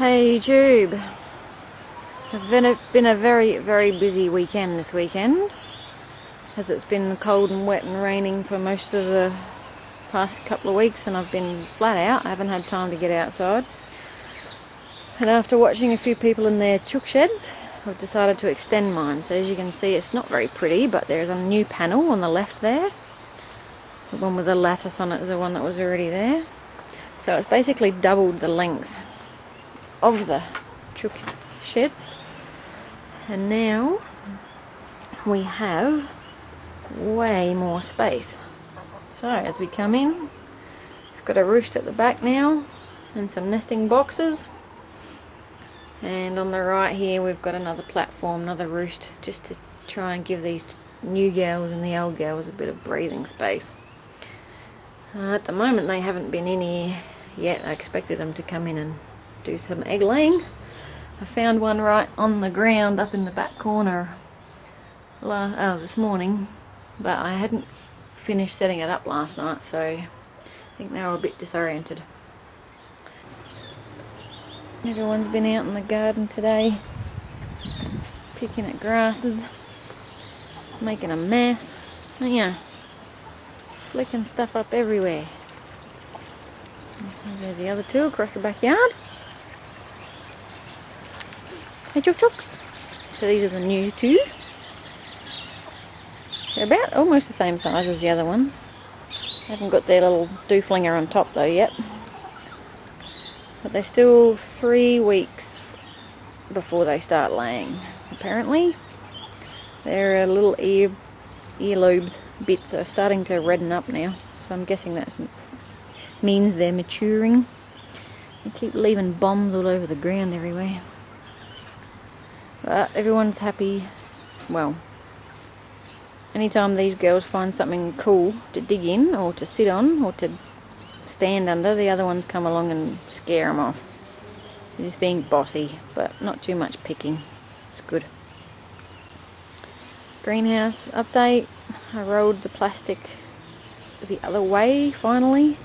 Hey Tube, it's been a very busy weekend this weekend, as it's been cold and wet and raining for most of the past couple of weeks, and I've been flat out. I haven't had time to get outside, and after watching a few people in their chook sheds, I've decided to extend mine. So as you can see, it's not very pretty, but there's a new panel on the left there. The one with the lattice on it is the one that was already there. So it's basically doubled the length of the chook shed, and now we have way more space. So as we come in, we've got a roost at the back now and some nesting boxes, and on the right here we've got another platform, another roost, just to try and give these new girls and the old girls a bit of breathing space. At the moment they haven't been in here yet. I expected them to come in and do some egg laying. I found one right on the ground up in the back corner this morning, but I hadn't finished setting it up last night, so I think they were a bit disoriented. Everyone's been out in the garden today, picking at grasses, making a mess. Yeah, flicking stuff up everywhere. And there's the other two across the backyard. Hey Chook Chooks. So these are the new two. They're about almost the same size as the other ones. Haven't got their little dooflinger on top though yet. But they're still 3 weeks before they start laying, apparently. Their little earlobes bits are starting to redden up now, so I'm guessing that means they're maturing. They keep leaving bombs all over the ground everywhere. But everyone's happy. Well, anytime these girls find something cool to dig in or to sit on or to stand under, the other ones come along and scare them off. They're just being bossy, but not too much picking. It's good. Greenhouse update. I rolled the plastic the other way finally,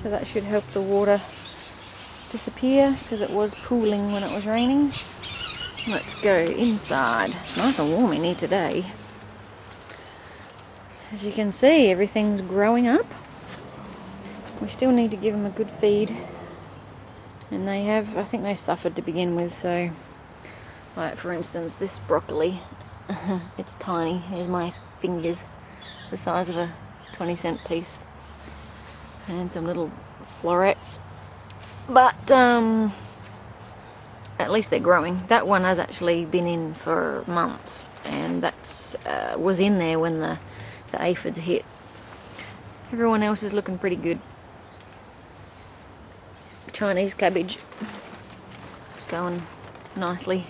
so that should help the water disappear, because it was pooling when it was raining. Let's go inside. Nice and warm in here today. As you can see, everything's growing up. We still need to give them a good feed, and they have, I think they suffered to begin with. So like for instance this broccoli, it's tiny. Here's my fingers, the size of a 20-cent piece, and some little florets, but at least they're growing. That one has actually been in for months, and that's was in there when the aphids hit. Everyone else is looking pretty good. Chinese cabbage is going nicely.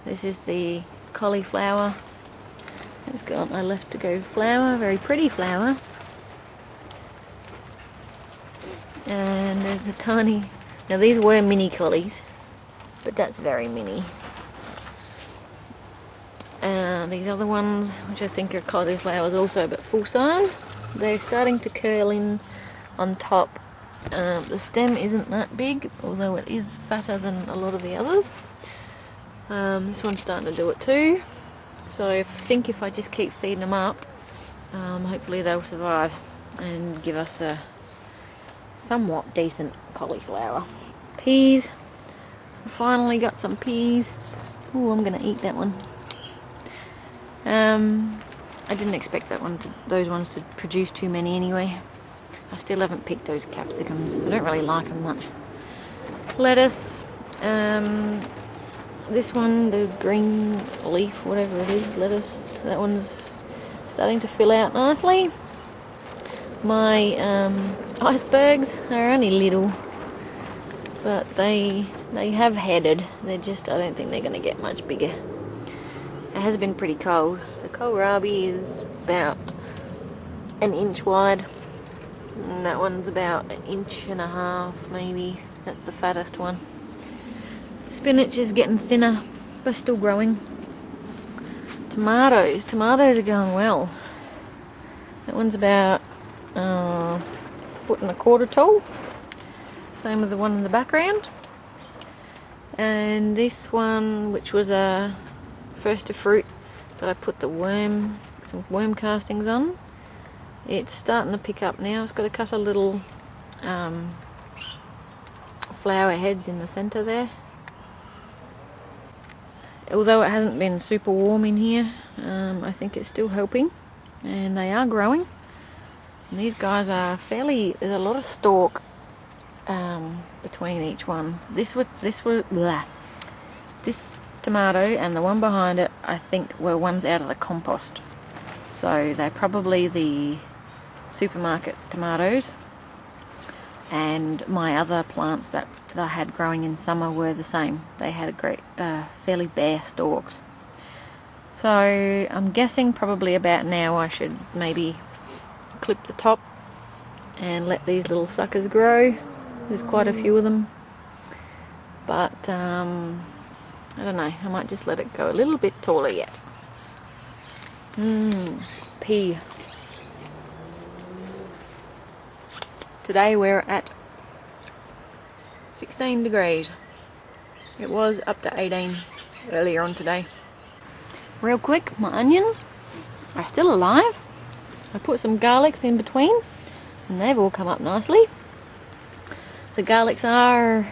This is the cauliflower. It's got a left to go flower, very pretty flower. And there's a tiny, now these were mini collies, but that's very mini. These other ones, which I think are cauliflowers also, but full size, they're starting to curl in on top. The stem isn't that big, although it is fatter than a lot of the others. This one's starting to do it too. So I think if I just keep feeding them up, hopefully they'll survive and give us a somewhat decent cauliflower. Peas. I finally got some peas. Oh, I'm gonna eat that one. I didn't expect those ones to produce too many anyway. I still haven't picked those capsicums. I don't really like them much. Lettuce. This one, the green leaf, whatever it is, lettuce, that one's starting to fill out nicely. My icebergs are only little, but they have headed. They're just, I don't think they're going to get much bigger. It has been pretty cold. The kohlrabi is about 1 inch wide, and that one's about 1.5 inches maybe. That's the fattest one. Spinach is getting thinner, but still growing. Tomatoes are going well. That one's about 1.25 foot tall. Same with the one in the background. And this one, which was a first to fruit that I put some worm castings on, it's starting to pick up now. It's got a couple of little flower heads in the centre there. Although it hasn't been super warm in here, I think it's still helping, and they are growing. And these guys are there's a lot of stalk between each one. This tomato and the one behind it, I think, were ones out of the compost. So they're probably the supermarket tomatoes. And my other plants that I had growing in summer were the same. They had a great, fairly bare stalks. So I'm guessing probably about now I should maybe clip the top and let these little suckers grow. There's quite a few of them. But I don't know, I might just let it go a little bit taller yet. Pea. Today we're at 16 degrees. It was up to 18 earlier on today. Real quick, my onions are still alive. I put some garlics in between and they've all come up nicely. The garlics are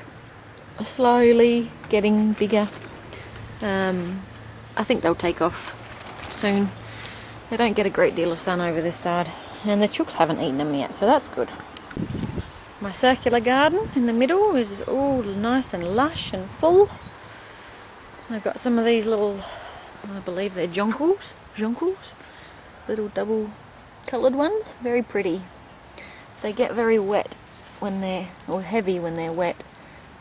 slowly getting bigger. I think they'll take off soon. They don't get a great deal of sun over this side, and the chooks haven't eaten them yet, so that's good. My circular garden in the middle is all nice and lush and full. I've got some of these little, I believe they're jonquils, little double coloured ones, very pretty. They get very wet when or heavy when they're wet,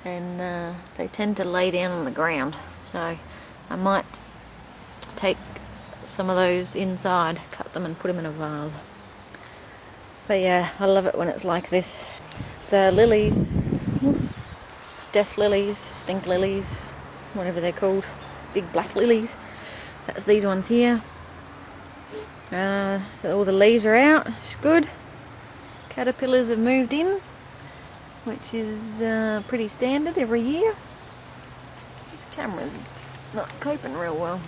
and they tend to lay down on the ground. So I might take some of those inside, cut them and put them in a vase. But yeah, I love it when it's like this. The lilies, death lilies, stink lilies, whatever they're called, big black lilies. That's these ones here. So all the leaves are out, it's good. Caterpillars have moved in, which is pretty standard every year. This camera's not coping real well.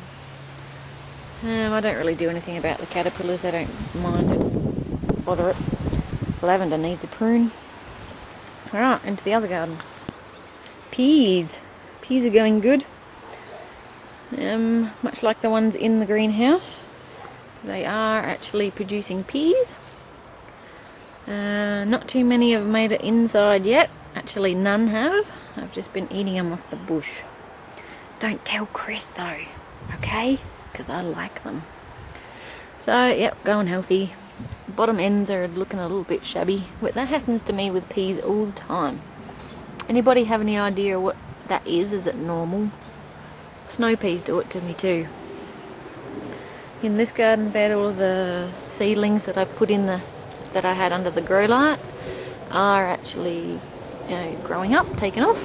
I don't really do anything about the caterpillars, they don't mind it, bother it. Lavender needs a prune. Alright, into the other garden. Peas. Peas are going good. Much like the ones in the greenhouse, they are actually producing peas. Not too many have made it inside yet. Actually, none have. I've just been eating them off the bush. Don't tell Chris though, okay? Because I like them. So, yep, going healthy. Bottom ends are looking a little bit shabby. But that happens to me with peas all the time. Anybody have any idea what that is? Is it normal? Snow peas do it to me too. In this garden bed, all of the seedlings that I put in that I had under the grow light are actually growing up, taken off.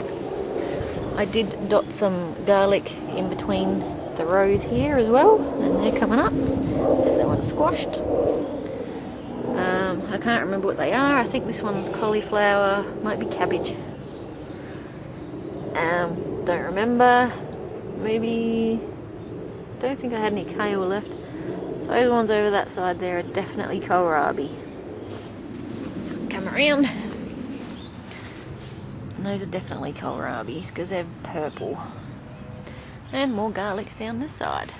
I did dot some garlic in between the rows here as well, and they're coming up. That one's squashed. I can't remember what they are. I think this one's cauliflower, might be cabbage. Don't remember. Maybe, don't think I had any kale left. Those ones over that side there are definitely kohlrabi. Come around. And those are definitely kohlrabis because they're purple. And more garlics down this side.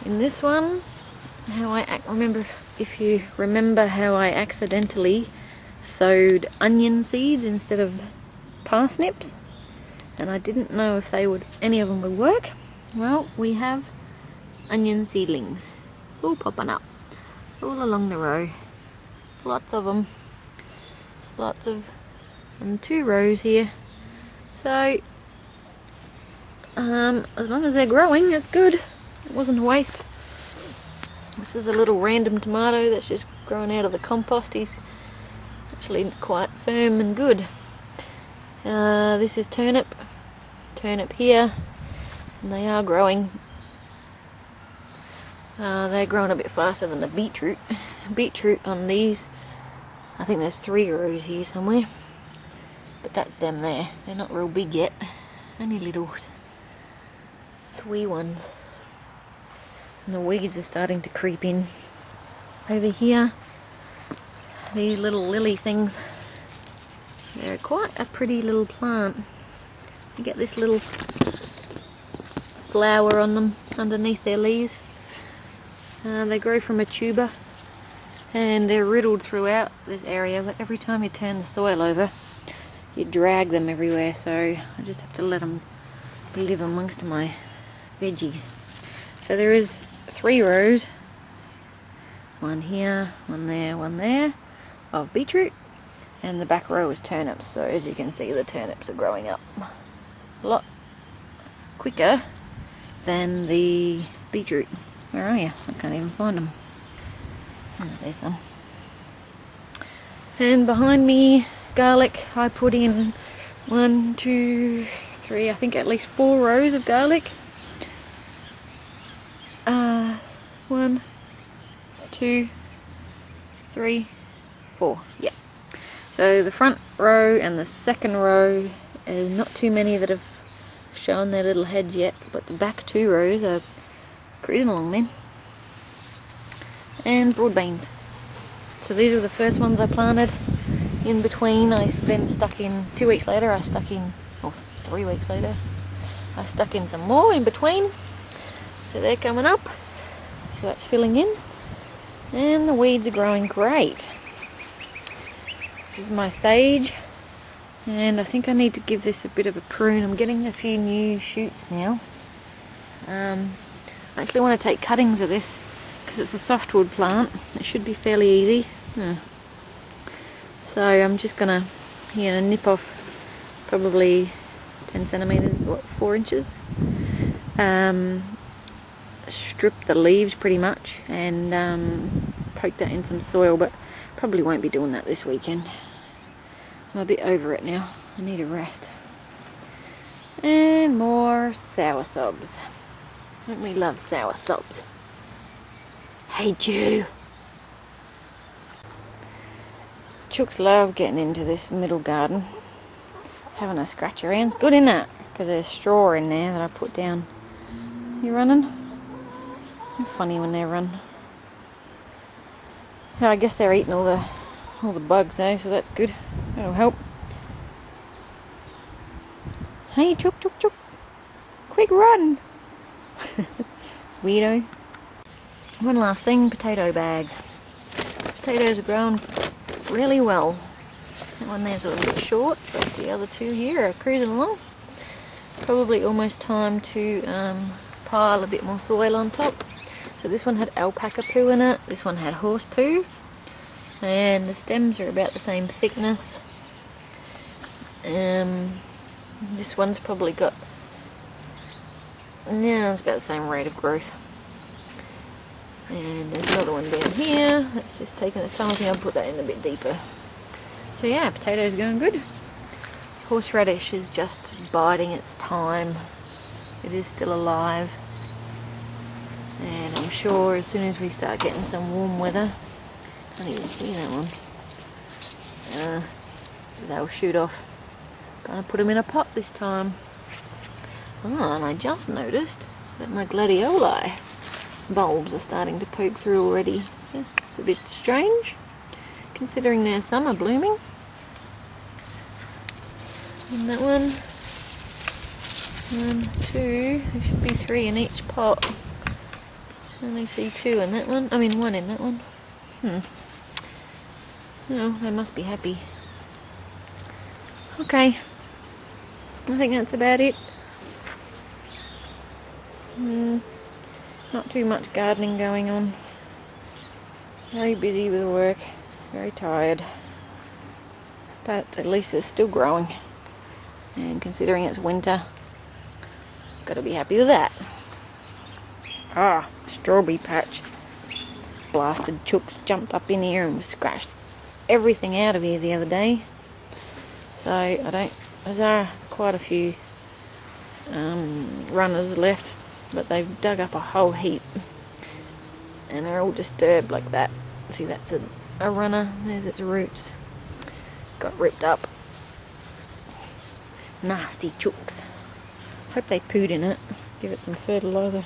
In this one, if you remember how I accidentally sowed onion seeds instead of parsnips, and I didn't know if any of them would work. Well, we have onion seedlings all popping up all along the row. Lots of them. And 2 rows here. So as long as they're growing, that's good. It wasn't a waste. This is a little random tomato that's just growing out of the compost. He's actually quite firm and good. This is turnip here, and they are growing. They're growing a bit faster than the beetroot. Beetroot on these, I think there's 3 rows here somewhere. But that's them there. They're not real big yet. Only little wee ones. And the weeds are starting to creep in. Over here, these little lily things, they're quite a pretty little plant. You get this little flower on them underneath their leaves. They grow from a tuber and they're riddled throughout this area, but every time you turn the soil over you drag them everywhere, so I just have to let them live amongst my veggies. So there is 3 rows, one here, one there, of beetroot, and the back row is turnips. So as you can see, the turnips are growing up a lot quicker than the beetroot. Where are you? I can't even find them. Oh, there's them. And behind me, garlic. I put in 1, 2, 3, I think at least 4 rows of garlic. 1, 2, 3, 4. Yep. So the front row and the second row, there's not too many that have shown their little heads yet, but the back 2 rows are cruising along then. And broad beans. So these are the first ones I planted. In between, I then stuck in 2 weeks later. I stuck in, or 3 weeks later, I stuck in some more in between. So they're coming up. So that's filling in, and the weeds are growing great. This is my sage, and I think I need to give this a bit of a prune. I'm getting a few new shoots now. I actually want to take cuttings of this because it's a softwood plant. It should be fairly easy. So I'm just gonna nip off probably 10 centimeters, 4 inches. Strip the leaves pretty much and poke that in some soil, but probably won't be doing that this weekend. I'm a bit over it now. I need a rest. And more soursobs. Don't we love soursobs? Hey Jew! Chooks love getting into this middle garden, having a scratch around. It's good in that because there's straw in there that I put down. You running? Funny when they run. I guess they're eating all the bugs though, so that's good. That'll help. Hey, Chook, Chook, Chook! Quick run! Weirdo. One last thing, potato bags. Potatoes are growing really well. That one there's a little bit short, but the other 2 here are cruising along. Probably almost time to pile a bit more soil on top. So this one had alpaca poo in it, this one had horse poo, and the stems are about the same thickness. This one's probably got, it's about the same rate of growth. And there's another one down here that's just taking its time. I think I'll put that in a bit deeper. So yeah, potatoes are going good. Horseradish is just biding its time. It is still alive. And I'm sure as soon as we start getting some warm weather, I can't even see that one, they'll shoot off. Gonna put them in a pot this time. Oh, and I just noticed that my gladioli bulbs are starting to poke through already. That's a bit strange, considering they're summer blooming. And that one, 1, 2, there should be 3 in each pot. I only see 2 in that one. I mean 1 in that one. Oh, they must be happy. Okay. I think that's about it. Not too much gardening going on. Very busy with work. Very tired. But at least it's still growing. And considering it's winter, gotta be happy with that. Strawberry patch. Blasted chooks jumped up in here and scratched everything out of here the other day. So there are quite a few runners left, but they've dug up a whole heap and they're all disturbed like that. See, that's a runner. There's its roots. Got ripped up. Nasty chooks. Hope they pooed in it. Give it some fertiliser.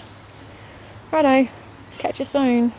Righto, catch you soon.